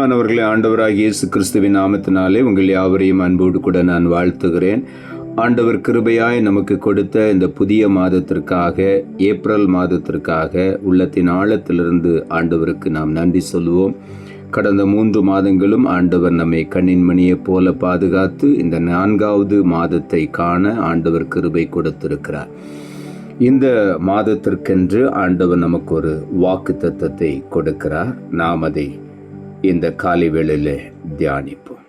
பிரியமானவர்களே, ஆண்டவராகிய இயேசு கிறிஸ்துவின் நாமத்தினாலே உங்கள் யாவரையும் அன்போடு கூட நான் வாழ்த்துகிறேன். ஆண்டவர் கிருபையாய் நமக்கு கொடுத்த இந்த புதிய மாதத்திற்காக, ஏப்ரல் மாதத்திற்காக உள்ளத்தின் ஆழத்திலிருந்து ஆண்டவருக்கு நாம் நன்றி சொல்லுவோம். கடந்த 3 மாதங்களும் ஆண்டவர் நம்மை கண்ணின் மணியைப் போல பாதுகாத்து இந்த 4வது மாதத்தை காண ஆண்டவர் கிருபை கொடுத்திருக்கிறார். இந்த மாதத்திற்கென்று ஆண்டவர் நமக்கு ஒரு வாக்குத்தத்தத்தை கொடுக்கிறார். நாம் அதை இந்த காலை வேளையிலே தியானிப்போம்.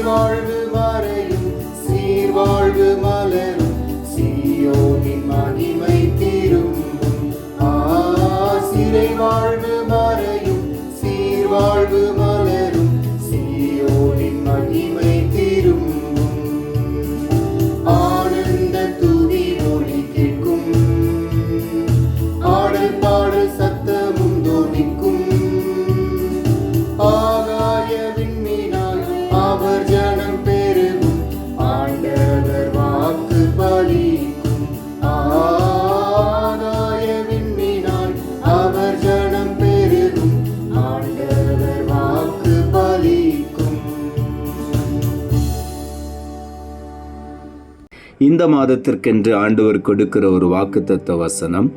வாழ்வு மறையும் சீர்வாழ்வு மலரும் சீயோனின் மகிமை திரும்பும். சிறை வாழ்வு மறையும் சீர்வாழ்வு மலரும் சீயோனின் மகிமை திரும்பும். ஆனந்த துதி ஒலி கேட்கும், ஆடல் பாடல் சத்தமும் தோனிக்கும். ஆகாய விண்மீனாய் அவர் ஜனம் பெருகும், ஆண்டவர் வாக்கு பலிக்கும். ஆகாய விண்மீனாய் அவர் ஜனம் பெருகும், ஆண்டவர் வாக்கு பலிக்கும். இந்த மாதத்திற்கென்று ஆண்டவர் கொடுக்கிற ஒரு வாக்குத்தத்த வசனம்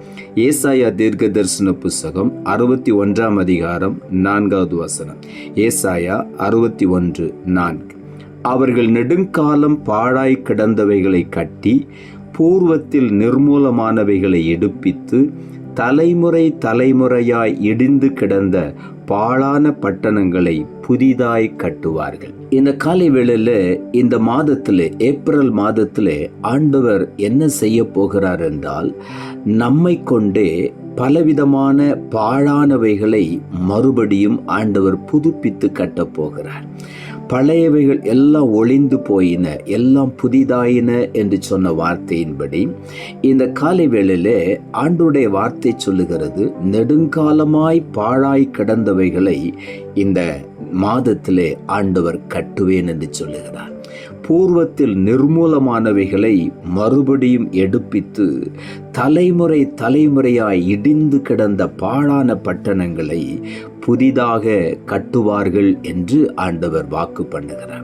ஏசாயா தீர்க்க தரிசன புஸ்தகம் 61ஆம் அதிகாரம் 4வது வசனம். ஏசாயா 61:4. அவர்கள் நெடுங்காலம் பாழாய் கிடந்தவைகளை கட்டி, பூர்வத்தில் நிர்மூலமானவைகளை எடுப்பித்து, தலைமுறை தலைமுறையாய் இடிந்து கிடந்த பாழான பட்டணங்களை புதிதாய் கட்டுவார்கள். இந்த காலை வேளையில, இந்த மாதத்திலே, ஏப்ரல் மாதத்திலே ஆண்டவர் என்ன செய்ய போகிறார் என்றால், நம்மை கொண்டே பலவிதமான பாழானவைகளை மறுபடியும் ஆண்டவர் புதுப்பித்து கட்டப் போகிறார். பழையவைகள் எல்லாம் ஒளிந்து போயின, எல்லாம் புதிதாயின என்று சொன்ன வார்த்தையின்படி இந்த காலை வேளையிலே ஆண்டவருடைய வார்த்தை சொல்லுகிறது, நெடுங்காலமாய் பாழாய் கிடந்தவைகளை இந்த மாதத்திலே ஆண்டவர் கட்டுவேன் என்று சொல்லுகிறார். பூர்வத்தில் நிர்மூலமானவைகளை மறுபடியும் எடுப்பித்து, தலைமுறை தலைமுறையாய் இடிந்து கிடந்த பாழான பட்டணங்களை புதிதாக கட்டுவார்கள் என்று ஆண்டவர் வாக்கு பண்ணுகிறார்.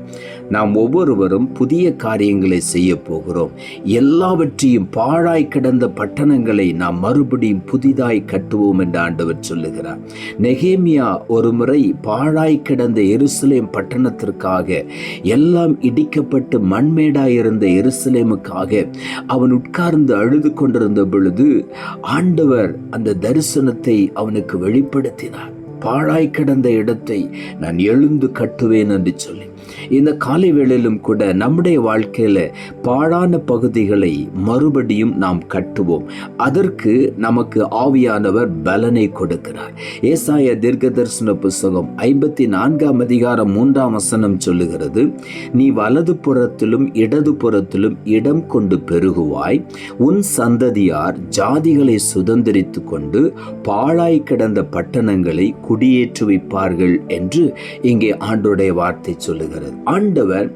நாம் ஒவ்வொருவரும் புதிய காரியங்களை செய்ய போகிறோம். எல்லாவற்றையும் பாழாய் கிடந்த பட்டணங்களை நாம் மறுபடியும் புதிதாய் கட்டுவோம் என்று ஆண்டவர் சொல்லுகிறார். நெகேமியா ஒரு முறை பாழாய் கிடந்த எருசலேம் பட்டணத்திற்காக, எல்லாம் இடிக்கப்பட்டு மண்மேடாயிருந்த எருசலேமுக்காக அவன் உட்கார்ந்து அழுது கொண்டிருந்த பொழுது ஆண்டவர் அந்த தரிசனத்தை அவனுக்கு வெளிப்படுத்தினார். பாழாய் கிடந்த இடத்தை நான் எழுந்து கட்டுவேன் என்று சொல்லி, இந்த காலை வேளையிலும் கூட நம்முடைய வாழ்க்கையில பாழான பகுதிகளை மறுபடியும் நாம் கட்டுவோம். அதற்கு நமக்கு ஆவியானவர் பலனை கொடுக்கிறார். ஏசாயா தீர்க்க தரிசன புஸ்தகம் 54ஆம் அதிகாரம் 3ஆம் வசனம் சொல்லுகிறது, நீ வலது புறத்திலும் இடது புறத்திலும் இடம் கொண்டு பெருகுவாய், உன் சந்ததியார் ஜாதிகளை சுதந்திரித்து கொண்டு பாழாய் கிடந்த பட்டணங்களை குடியேற்றி வைப்பார்கள் என்று இங்கே ஆண்டவருடைய வார்த்தை சொல்லுகிறது. ஆண்டவர்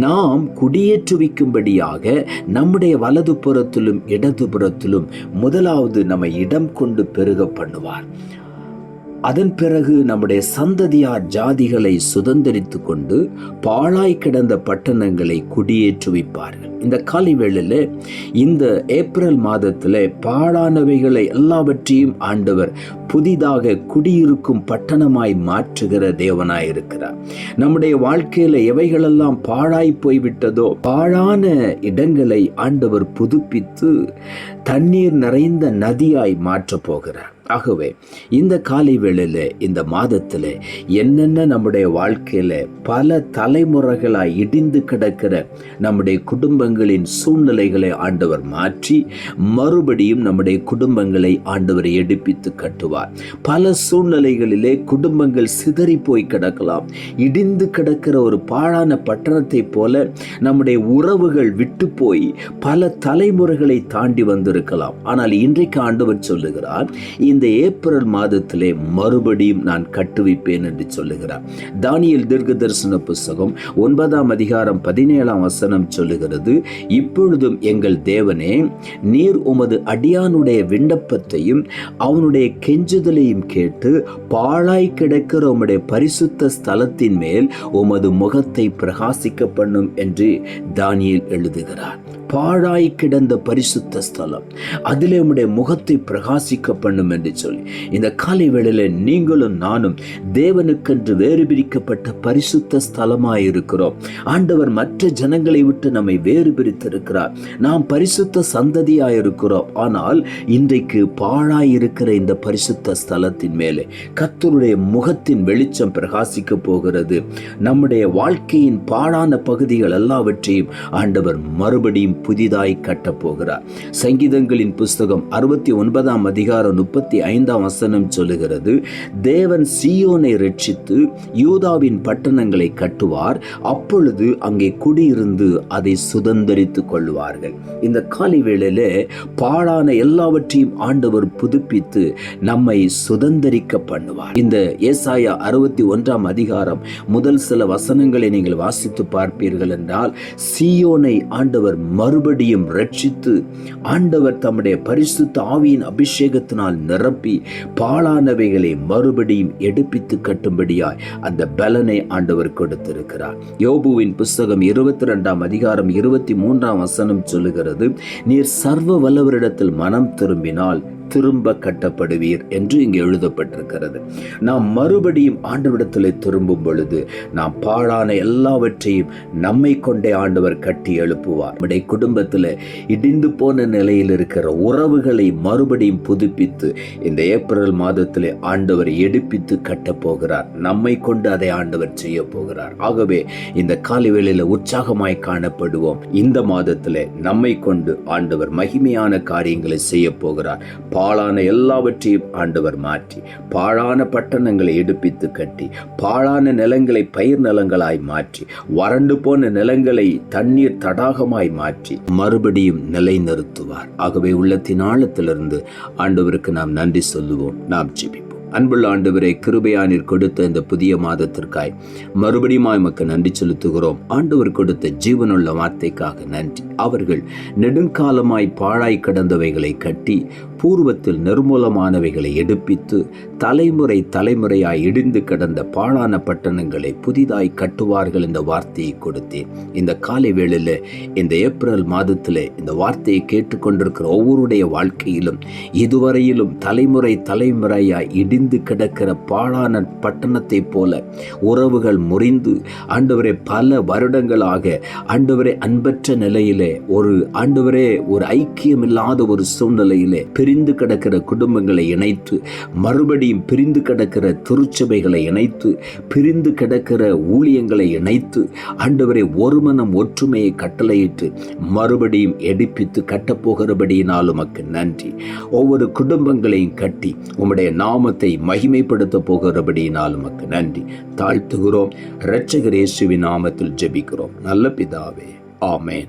நாம் குடியேற்றுவிக்கும்படியாக நம்முடைய வலது புறத்திலும் இடது புறத்திலும் முதலாவது நம்மை இடம் கொண்டு பெருக பண்ணுவார். அதன் பிறகு நம்முடைய சந்ததியார் ஜாதிகளை சுதந்திரித்து கொண்டு பாழாய் கிடந்த பட்டணங்களை குடியேற்றி வைப்பார்கள். இந்த காலை வேளையில, இந்த ஏப்ரல் மாதத்தில் பாழானவைகளை எல்லாவற்றையும் ஆண்டவர் புதிதாக குடியிருக்கும் பட்டணமாய் மாற்றுகிற தேவனாய் இருக்கிறார். நம்முடைய வாழ்க்கையில எவைகளெல்லாம் பாழாய் போய்விட்டதோ, பாழான இடங்களை ஆண்டவர் புதுப்பித்து தண்ணீர் நிறைந்த நதியாய் மாற்றப் போகிறார். ஆகவே இந்த காலை வேளையில் இந்த மாதத்தில் என்னென்ன நம்முடைய வாழ்க்கையில் பல தலைமுறைகளாய் இடிந்து கிடக்கிற நம்முடைய குடும்பங்களின் சூழ்நிலைகளை ஆண்டவர் மாற்றி மறுபடியும் நம்முடைய குடும்பங்களை ஆண்டவர் எடுப்பித்து கட்டுவார். பல சூழ்நிலைகளிலே குடும்பங்கள் சிதறி போய் கிடக்கலாம். இடிந்து கிடக்கிற ஒரு பாழான பட்டணத்தை போல நம்முடைய உறவுகள் விட்டு போய் பல தலைமுறைகளை தாண்டி வந்திருக்கலாம். ஆனால் இன்றைக்கு ஆண்டவர் சொல்லுகிறார், இந்த ஏப்ரல் மாதத்திலே மறுபடியும் நான் கட்டுவிப்பேன் என்று சொல்லுகிறார். தானியேல் தீர்க்கதரிசன புத்தகம் 9ஆம் அதிகாரம் 17ஆம் வசனம் சொல்லுகிறது, இப்பொழுதும் எங்கள் தேவனே, நீர் உமது அடியானுடைய விண்ணப்பத்தையும் அவனுடைய கெஞ்சுதலையும் கேட்டு பாழாய் கிடக்கிற உம்முடைய பரிசுத்த ஸ்தலத்தின் மேல் உமது முகத்தை பிரகாசிக்க பண்ணும் என்று தானியேல் எழுதுகிறார். பாழாய் கிடந்த பரிசுத்த ஸ்தலம், அதிலே உம்முடைய முகத்தை பிரகாசிக்க பண்ணும் என்று சொல்லி இந்த காலை வேளையில நீங்களும் நானும் தேவனுக்கென்று வேறு பிரிக்கப்பட்ட பரிசுத்த ஸ்தலமாயிருக்கிறோம். ஆண்டவர் மற்ற ஜனங்களை விட்டு நம்மை வேறு பிரித்திருக்கிறார். நாம் பரிசுத்த சந்ததியாயிருக்கிறோம். ஆனால் இன்றைக்கு பாழாய் இருக்கிற இந்த பரிசுத்த ஸ்தலத்தின் மேலே கர்த்தருடைய முகத்தின் வெளிச்சம் பிரகாசிக்க போகிறது. நம்முடைய வாழ்க்கையின் பாழான பகுதிகள் எல்லாவற்றையும் ஆண்டவர் மறுபடியும் புதிதாய் கட்டப் போகிறார். சங்கீதங்களின் புஸ்தகம் 69ஆம் அதிகாரம் 35ஆம் வசனம் சொல்லுகிறது, தேவன் சீயோனை ரட்சித்து யூதாவின் பட்டணங்களை கட்டுவார், அப்பொழுது அங்கே குடியிருந்து அதை சுதந்தரித்துக் கொள்வார்கள். இந்த காலை வேளையில பாழான எல்லாவற்றையும் ஆண்டவர் புதுப்பித்து நம்மை சுதந்தரிக்க பண்ணுவார். இந்த ஏசாயா 61ஆம் அதிகாரம் முதல் சில வசனங்களை நீங்கள் வாசித்து பார்ப்பீர்கள் என்றால், சீயோனை ஆண்டவர் மறுபடியும் ரட்சித்து ஆண்டவர் தம்முடைய பரிசுத்த ஆவியின் அபிஷேகத்தினால் நிரப்பி பாழானவைகளை மறுபடியும் எடுப்பித்து கட்டும்படியாய் அந்த பலனை ஆண்டவர் கொடுத்திருக்கிறார். யோபுவின் புஸ்தகம் 22ஆம் அதிகாரம் 23ஆம் வசனம் சொல்லுகிறது, நீர் சர்வ வல்லவரிடத்தில் மனம் திரும்பினால் திரும்ப கட்டப்படுவீர் என்று இங்கு எழுதப்பட்டிருக்கிறது. நாம் மறுபடியும் ஆண்டவரிடத்தில் திரும்பும் பொழுது நாம் பாழான எல்லாவற்றையும் நம்மை கொண்டே ஆண்டவர் கட்டி எழுப்புவார். நம்முடைய குடும்பத்தில் இடிந்து போன நிலையில் இருக்கிற உறவுகளை மறுபடியும் புதுப்பித்து இந்த ஏப்ரல் மாதத்தில் ஆண்டவர் எடுப்பித்து கட்டப் போகிறார். நம்மை கொண்டு அதை ஆண்டவர் செய்ய போகிறார். ஆகவே இந்த காலை வேளையில உற்சாகமாய் காணப்படுவோம். இந்த மாதத்தில் நம்மை கொண்டு ஆண்டவர் மகிமையான காரியங்களை செய்ய போகிறார். பாழான எல்லாவற்றையும் ஆண்டவர் மாற்றி பாழான பட்டணங்களை எடுப்பித்து கட்டி பாழான நிலங்களை பயிர் நிலங்களாய் மாற்றி வறண்டு போன நிலங்களை தண்ணீர் தடாகமாய் மாற்றி மறுபடியும் நிலைநிறுத்துவார். ஆகவே உள்ளத்தின் ஆழத்திலிருந்து ஆண்டவருக்கு நாம் நன்றி சொல்லுவோம். நாம் ஜெபிப்போம். அன்புள்ள ஆண்டவரே, கிருபையானீர் கொடுத்த இந்த புதிய மாதத்திற்காய் மறுபடியும் உமக்கு நன்றி செலுத்துகிறோம். ஆண்டவர் கொடுத்த ஜீவனுள்ள வார்த்தைக்காக நன்றி. அவர்கள் நெடுங்காலமாய் பாழாய் கிடந்தவைகளை கட்டி பூர்வத்தில் நிர்மூலமானவைகளை எடுப்பித்து தலைமுறை தலைமுறையாய் இடிந்து கிடந்த பாழான பட்டணங்களை புதிதாய் கட்டுவார்கள் என்ற வார்த்தையை கொடுத்தேன். இந்த காலை வேளையில இந்த ஏப்ரல் மாதத்தில் இந்த வார்த்தையை கேட்டுக்கொண்டிருக்கிற ஒவ்வொருடைய வாழ்க்கையிலும் இதுவரையிலும் தலைமுறை தலைமுறையாய் இடிந்து கிடக்கிற பாழான பட்டணத்தை போல உறவுகள் முறிந்து ஆண்டவரே பல வருடங்களாக ஆண்டவரே அன்பற்ற நிலையிலே ஒரு ஐக்கியம் இல்லாத ஒரு சூழ்நிலையிலே பிரிந்து கிடக்கிற குடும்பங்களை இணைத்து மறுபடியும் பிரிந்து கிடக்கிற திருச்சபைகளை இணைத்து பிரிந்து கிடக்கிற ஊழியங்களை இணைத்து ஆண்டவரே ஒரு மனம் ஒற்றுமையை கட்டளையிட்டு மறுபடியும் எடுப்பித்து கட்டப்போகிறபடியினால் உமக்கு நன்றி. ஒவ்வொரு குடும்பங்களையும் கட்டி உம்முடைய நாமத்தை மகிமைப்படுத்த போகிறபடியினால் உமக்கு நன்றி. தாழ்த்துகிறோம். இரட்சகர் இயேசுவின் நாமத்தில் ஜெபிக்கிறோம் நல்ல பிதாவே. ஆமென்.